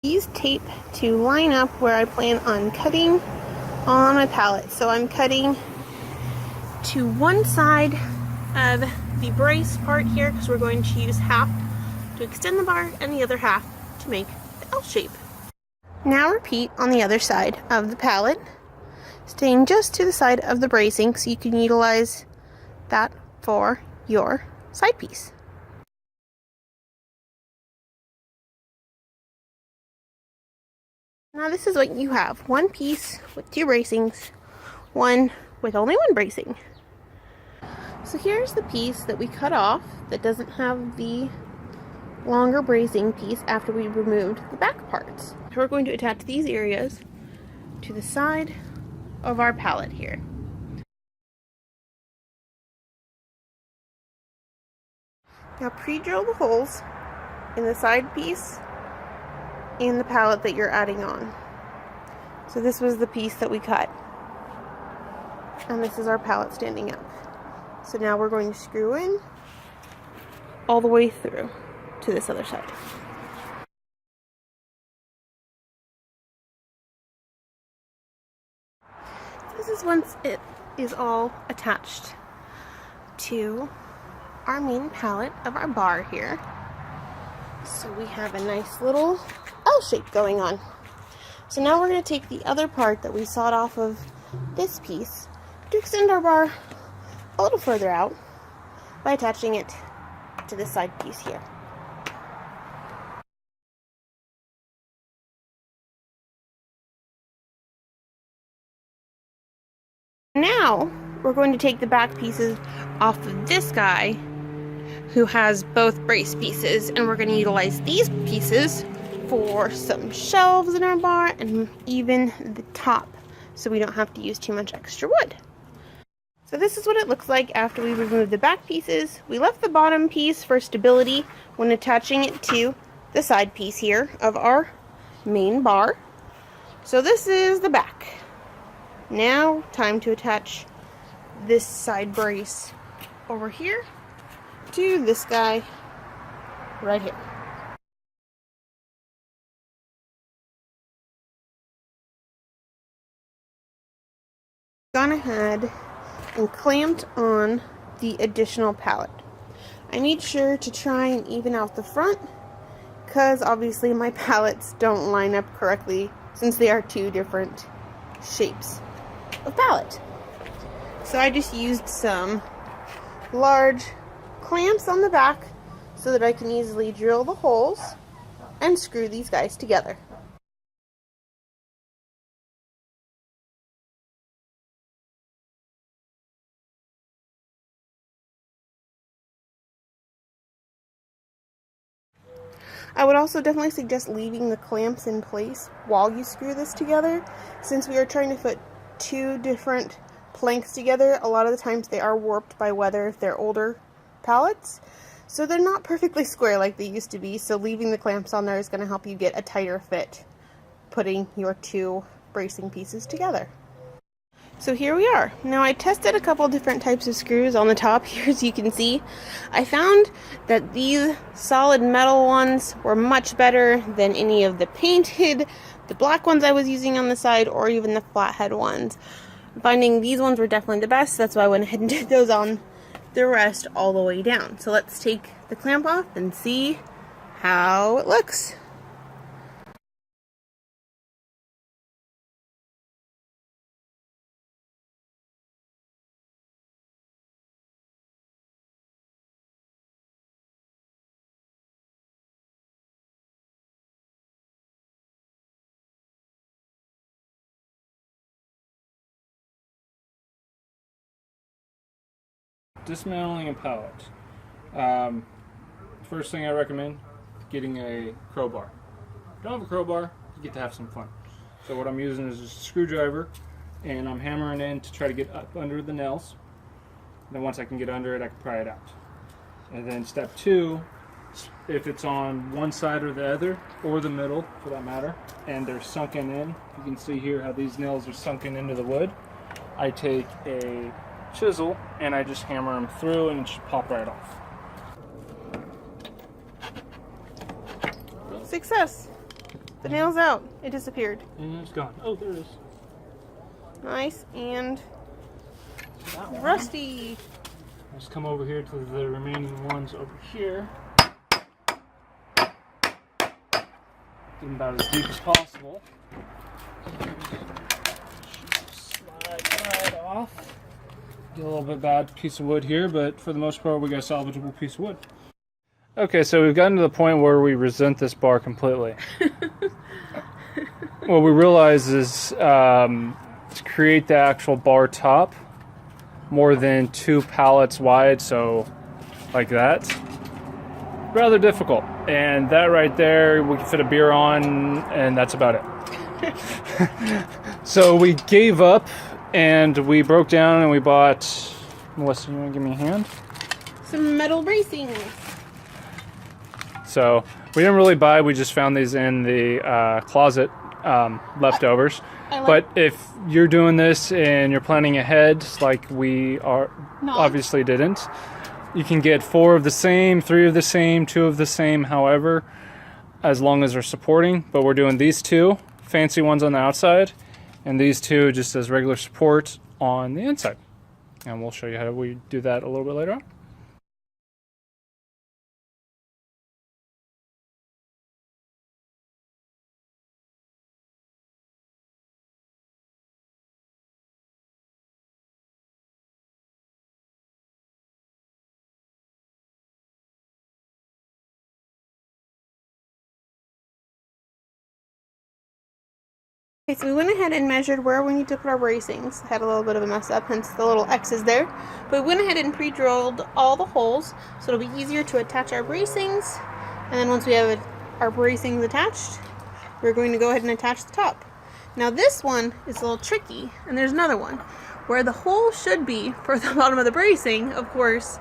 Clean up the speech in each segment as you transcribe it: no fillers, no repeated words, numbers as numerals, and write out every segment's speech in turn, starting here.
These tape to line up where I plan on cutting on my pallet. So I'm cutting to one side of the brace part here because we're going to use half to extend the bar and the other half to make the L shape. Now repeat on the other side of the pallet, staying just to the side of the bracing so you can utilize that for your side piece. Now this is what you have. One piece with two bracings, one with only one bracing. So here's the piece that we cut off that doesn't have the longer bracing piece after we removed the back parts. So we're going to attach these areas to the side of our pallet here. Now pre-drill the holes in the side piece and the pallet that you're adding on. So this was the piece that we cut. And this is our pallet standing up. So now we're going to screw in all the way through to this other side. This is once it is all attached to our main pallet of our bar here. So we have a nice little L shape going on. So now we're going to take the other part that we sawed off of this piece to extend our bar a little further out by attaching it to this side piece here. Now we're going to take the back pieces off of this guy who has both brace pieces, and we're going to utilize these pieces for some shelves in our bar and even the top so we don't have to use too much extra wood. So this is what it looks like after we remove the back pieces. We left the bottom piece for stability when attaching it to the side piece here of our main bar. So this is the back. Now time to attach this side brace over here to this guy right here. Gone ahead and clamped on the additional pallet. I made sure to try and even out the front because obviously my pallets don't line up correctly since they are two different shapes of pallet. So I just used some large clamps on the back so that I can easily drill the holes and screw these guys together. I would also definitely suggest leaving the clamps in place while you screw this together. Since we are trying to put two different planks together, a lot of the times they are warped by weather if they're older pallets. So they're not perfectly square like they used to be, so leaving the clamps on there is going to help you get a tighter fit putting your two bracing pieces together. So here we are. Now I tested a couple different types of screws on the top here, as you can see. I found that these solid metal ones were much better than any of the painted, the black ones I was using on the side, or even the flathead ones. Finding these ones were definitely the best, that's why I went ahead and did those on the rest all the way down. So let's take the clamp off and see how it looks. Dismantling a pallet. First thing I recommend, getting a crowbar. If you don't have a crowbar, you get to have some fun. So what I'm using is just a screwdriver, and I'm hammering in to try to get up under the nails. And then once I can get under it, I can pry it out. And then step two, if it's on one side or the other, or the middle for that matter, and they're sunken in, you can see here how these nails are sunken into the wood, I take a chisel and I just hammer them through and it should pop right off. Success! The nail's out. It disappeared. And it's gone. Oh, there it is. Nice and rusty. Let's come over here to the remaining ones over here. Get them about as deep as possible. Slide right off. Get a little bit bad piece of wood here, but for the most part, we got a salvageable piece of wood. Okay, so we've gotten to the point where we resent this bar completely. What we realize is to create the actual bar top more than 2 pallets wide, so like that, rather difficult. And that right there, we can fit a beer on, and that's about it. So we gave up, and we broke down, and we bought. Melissa, you want to give me a hand? Some metal bracings. So we didn't really buy, we just found these in the closet leftovers. But if you're doing this and you're planning ahead, like we are, obviously didn't, you can get 4 of the same, 3 of the same, 2 of the same, however, as long as they're supporting. But we're doing these 2 fancy ones on the outside, and these 2 just as regular support on the inside. And we'll show you how we do that a little bit later on. Okay, so we went ahead and measured where we need to put our bracings. Had a little bit of a mess up, hence the little X's there. But we went ahead and pre-drilled all the holes, so it'll be easier to attach our bracings. And then once we have our bracings attached, we're going to go ahead and attach the top. Now this one is a little tricky, and there's another one. Where the hole should be for the bottom of the bracing, of course,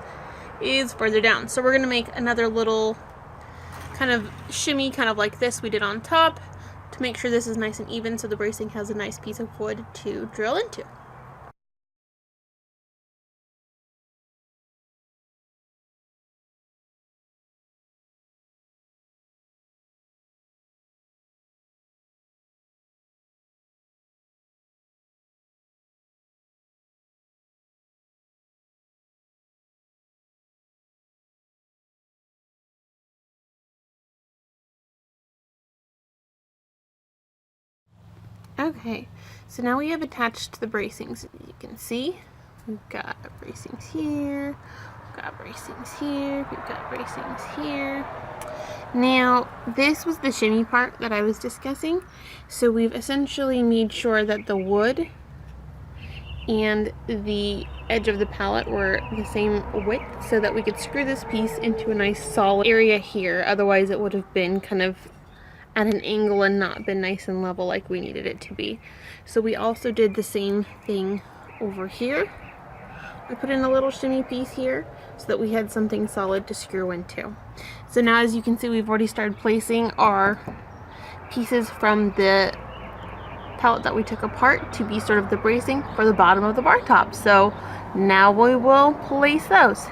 is further down. So we're going to make another little kind of shimmy, kind of like this we did on top, to make sure this is nice and even so the bracing has a nice piece of wood to drill into. Okay, so now we have attached the bracings. As you can see, we've got bracings here, we've got bracings here, we've got bracings here. Now, this was the shimmy part that I was discussing. So we've essentially made sure that the wood and the edge of the pallet were the same width so that we could screw this piece into a nice solid area here. Otherwise, it would have been kind of at an angle and not been nice and level like we needed it to be. So we also did the same thing over here. We put in a little shimmy piece here so that we had something solid to screw into. So now, as you can see, we've already started placing our pieces from the pallet that we took apart to be sort of the bracing for the bottom of the bar top. So now we will place those.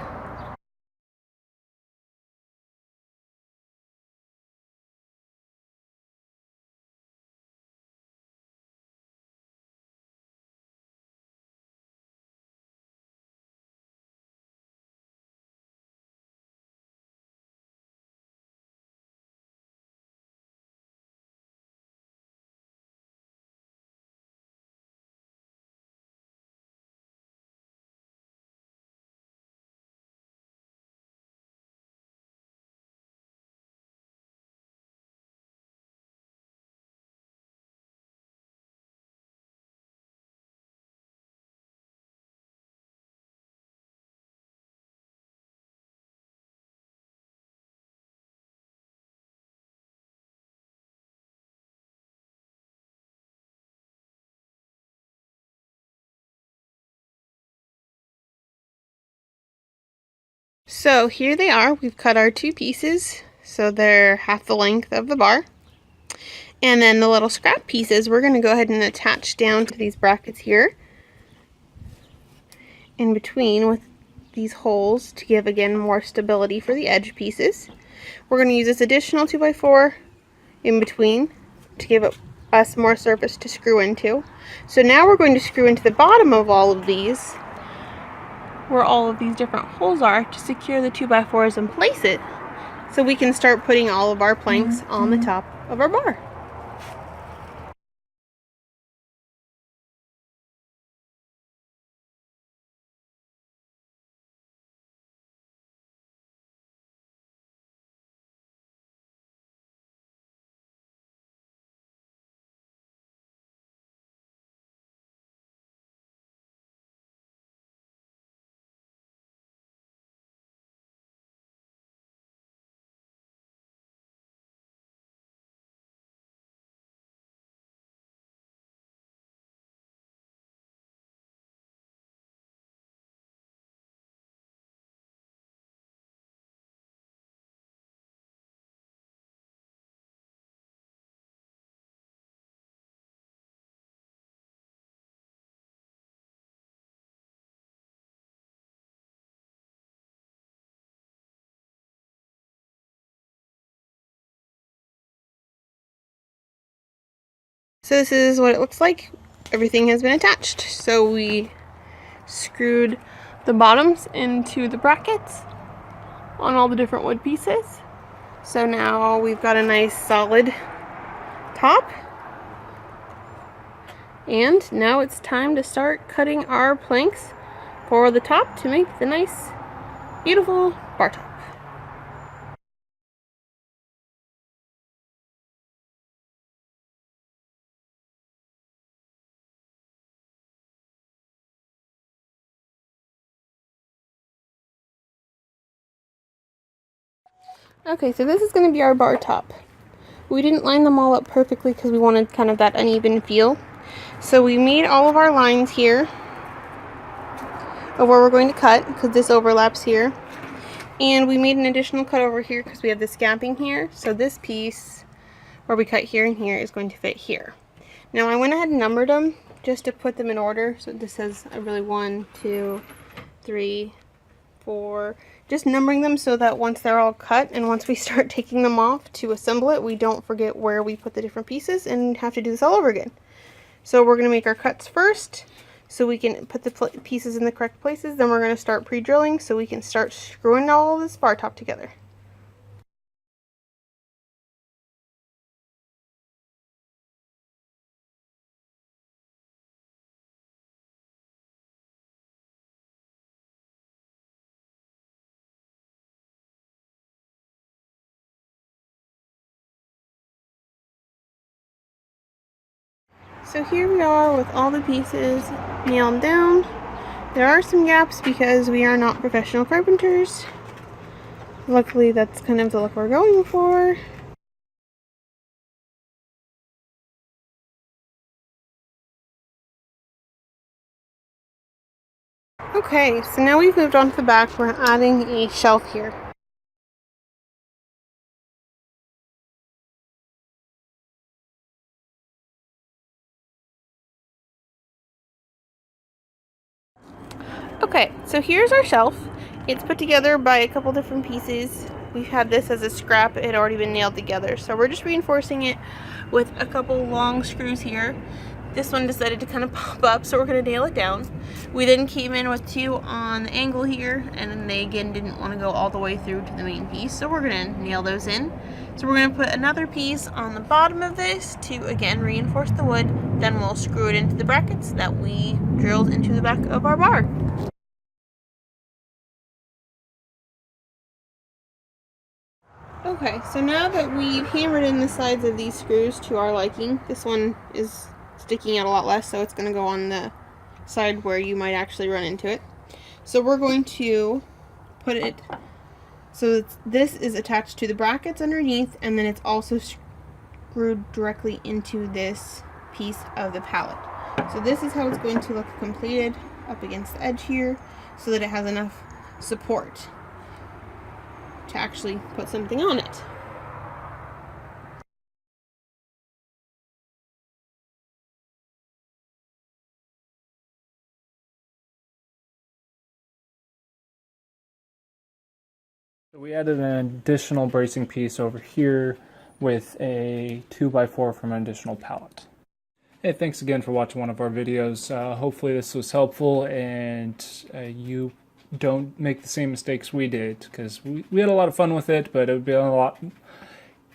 So here they are. We've cut our 2 pieces, so they're half the length of the bar. And then the little scrap pieces, we're going to go ahead and attach down to these brackets here in between with these holes to give, again, more stability for the edge pieces. We're going to use this additional 2x4 in between to give us more surface to screw into. So now we're going to screw into the bottom of all of these, where all of these different holes are, to secure the 2x4s and place it so we can start putting all of our planks on the top of our bar. So this is what it looks like. Everything has been attached. So we screwed the bottoms into the brackets on all the different wood pieces. So now we've got a nice solid top. And now it's time to start cutting our planks for the top to make the nice, beautiful bar top. Okay, so this is going to be our bar top. We didn't line them all up perfectly because we wanted kind of that uneven feel. So we made all of our lines here of where we're going to cut, because this overlaps here. And we made an additional cut over here because we have this gapping here. So this piece where we cut here and here is going to fit here. Now I went ahead and numbered them just to put them in order. So this says really 1, 2, 3, 4. Just numbering them so that once they're all cut and once we start taking them off to assemble it, we don't forget where we put the different pieces and have to do this all over again. So we're going to make our cuts first so we can put the pieces in the correct places. Then we're going to start pre-drilling so we can start screwing all this bar top together. So here we are with all the pieces nailed down. There are some gaps because we are not professional carpenters. Luckily, that's kind of the look we're going for. Okay, so now we've moved on to the back. We're adding a shelf here. Okay, so here's our shelf. It's put together by a couple different pieces. We've had this as a scrap. It had already been nailed together. So we're just reinforcing it with a couple long screws here. This one decided to kind of pop up, so we're going to nail it down. We then came in with 2 on the angle here, and then they again didn't want to go all the way through to the main piece, so we're going to nail those in. So we're going to put another piece on the bottom of this to again reinforce the wood. Then we'll screw it into the brackets that we drilled into the back of our bar. Okay, so now that we've hammered in the sides of these screws to our liking, this one is sticking out a lot less, so it's going to go on the side where you might actually run into it. So we're going to put it so this is attached to the brackets underneath, and then it's also screwed directly into this piece of the pallet. So this is how it's going to look completed up against the edge here, so that it has enough support to actually put something on it. So we added an additional bracing piece over here with a 2x4 from an additional pallet. Hey, thanks again for watching one of our videos. Hopefully this was helpful and you don't make the same mistakes we did, because we had a lot of fun with it, but it would be a lot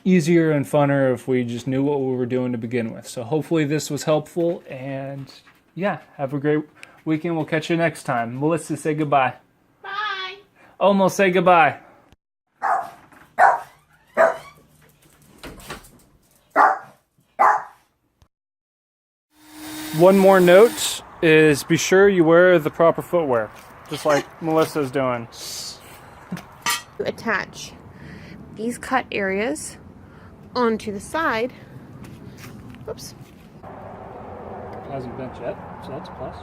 easier and funner if we just knew what we were doing to begin with. So hopefully this was helpful, and yeah, have a great weekend. We'll catch you next time. Melissa, say goodbye. Bye. Almost say goodbye. One more note is be sure you wear the proper footwear, just like Melissa's doing. Attach these cut areas onto the side. Oops. Hasn't bent yet, so that's a plus.